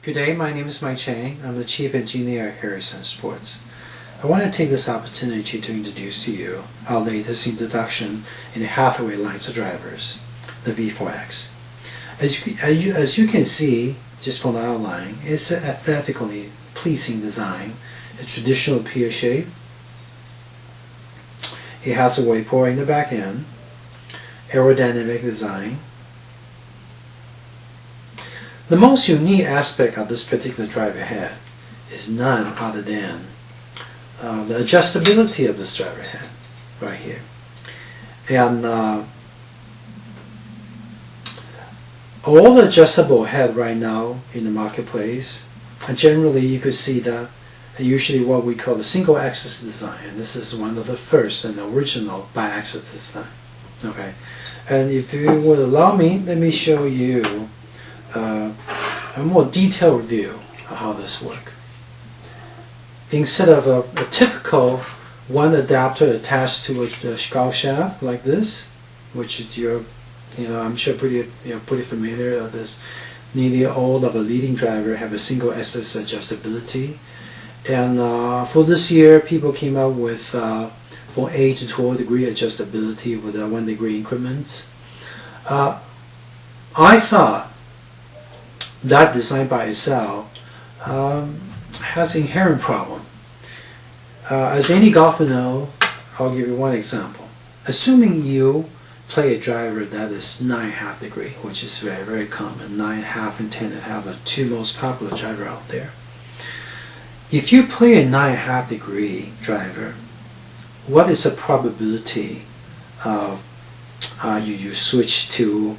Good day, my name is Mike Chang. I'm the Chief Engineer at Harrison Sports. I want to take this opportunity to introduce to you our latest introduction in the Hathaway lines of drivers, the V4X. As you can see, just from the outline, it's an aesthetically pleasing design, a traditional pear shape. It has a waypoint in the back end, aerodynamic design. The most unique aspect of this particular driver head is none other than the adjustability of this driver head right here. And all the adjustable head right now in the marketplace, generally you could see that usually what we call the single axis design, and this is one of the first and original bi-axis design. Okay, and if you would allow me, let me show you a more detailed view of how this works. Instead of a typical one adapter attached to a skull shaft like this, which is I'm sure pretty familiar with this. Nearly all of the leading driver have a single axis adjustability, and for this year, people came out with from 8 to 12 degree adjustability with a 1 degree increments. I thought that design by itself has an inherent problem. As any golfer knows, I'll give you one example. Assuming you play a driver that is 9.5 degree, which is very, very common. 9.5 and 10.5 are two most popular driver out there. If you play a 9.5 degree driver, what is the probability of you switch to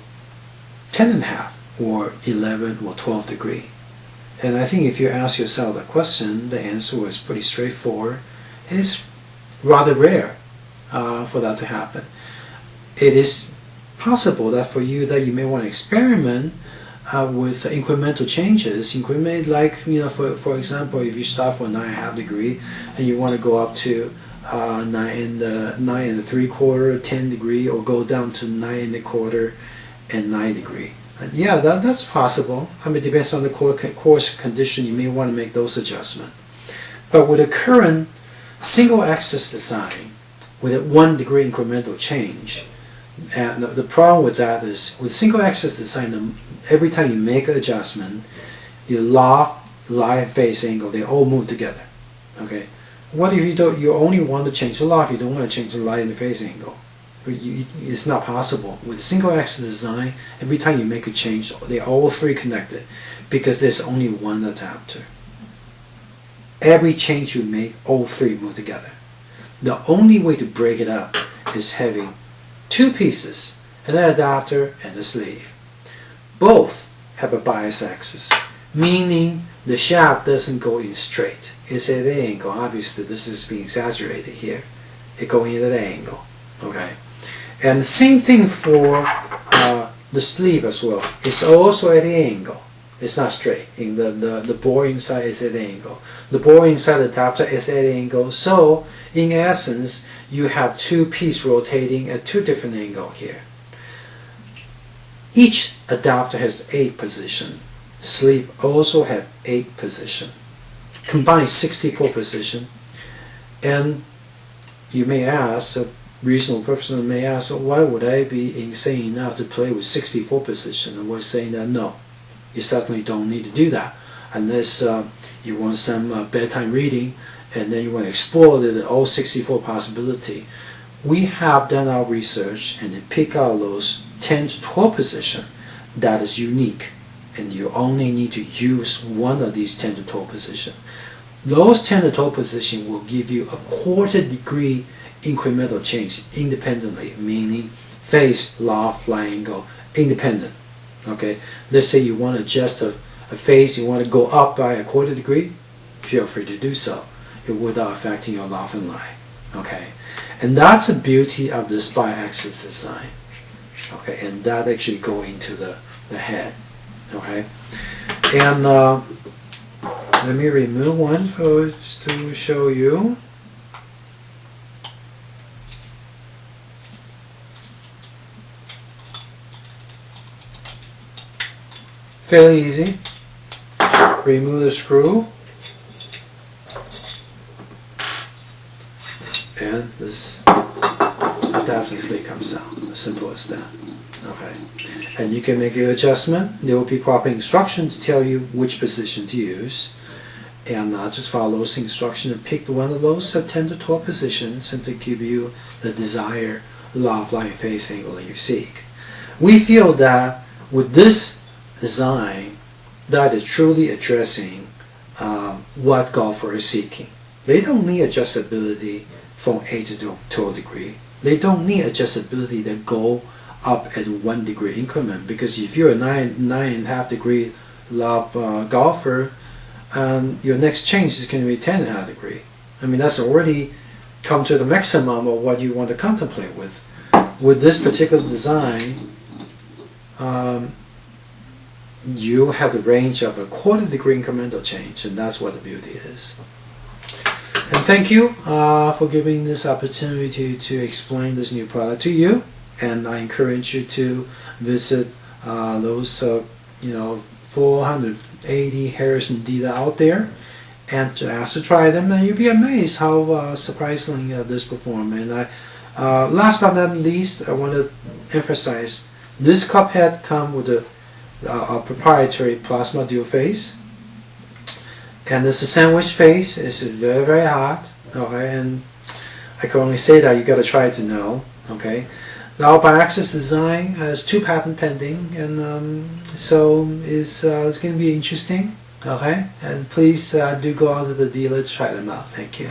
10.5 or 11 or 12 degree? And I think if you ask yourself the question, the answer is pretty straightforward. It is rather rare for that to happen. It is possible that for you that you may want to experiment with incremental changes. Increment, like for example, if you start from 9.5 degree and you want to go up to 9 and 3/4, 10 degree, or go down to 9 1/4 and 9 degree. Yeah, that's possible. I mean, it depends on the course condition. You may want to make those adjustments. But with the current single axis design, with a 1 degree incremental change, and the problem with that is with single axis design, every time you make an adjustment, your loft, lie, face angle, they all move together. Okay. What if you only want to change the loft? You don't want to change the lie and the face angle. It's not possible. With a single axis design, every time you make a change, they're all three connected because there's only one adapter. Every change you make, all three move together. The only way to break it up is having two pieces, an adapter and a sleeve. Both have a bias axis, meaning the shaft doesn't go in straight. It's at an angle. Obviously, this is being exaggerated here. It goes in at an angle. Okay. And the same thing for the sleeve as well. It's also at an angle. It's not straight. In the bore inside is at an angle. The bore inside the adapter is at an angle. So, in essence, you have two pieces rotating at two different angles here. Each adapter has 8 positions. Sleeve also have 8 positions. Combined 64 positions. And you may ask, a reasonable person may ask, so why would I be insane enough to play with 64 positions? And we're saying that no, you certainly don't need to do that unless you want some bedtime reading and then you want to explore all 64 possibilities. We have done our research and pick out those 10 to 12 positions that is unique, and you only need to use one of these 10 to 12 positions. Those 10 to 12 positions will give you a 1/4 degree incremental change independently, meaning face, loft, fly angle, independent. Okay, let's say you want to adjust a face, you want to go up by a 1/4 degree, feel free to do so without affecting your loft and lie. Okay, and that's the beauty of this bi-axis design. Okay, and that actually go into the head. Okay, and let me remove one to show you. Fairly easy. remove the screw, and this definitely comes out. As simple as that. Okay, and you can make an adjustment. There will be proper instructions to tell you which position to use, and just follow those instructions and pick one of those 10 to 12 positions and to give you the desired loft line face angle that you seek. We feel that with this design, that is truly addressing what golfer is seeking. They don't need adjustability from 8 to 12 degree. They don't need adjustability that go up at 1 degree increment, because if you're a 9.5 degree loft golfer, your next change is going to be 10.5 degree. I mean, that's already come to the maximum of what you want to contemplate with. With this particular design, you have the range of a 1/4 degree incremental change, and that's what the beauty is. And thank you for giving this opportunity to explain this new product to you. And I encourage you to visit those 480 Harrison dealer out there and to ask to try them, and you'll be amazed how surprisingly this perform. And last but not least, I want to emphasize this cup head comes with a proprietary plasma dual face, and this sandwich face is very, very hot. Okay, and I can only say that you got to try it to know. Okay. Now, Bi-Axis design has 2 patents pending, and so it's going to be interesting. Okay, and please do go out to the dealer to try them out. Thank you.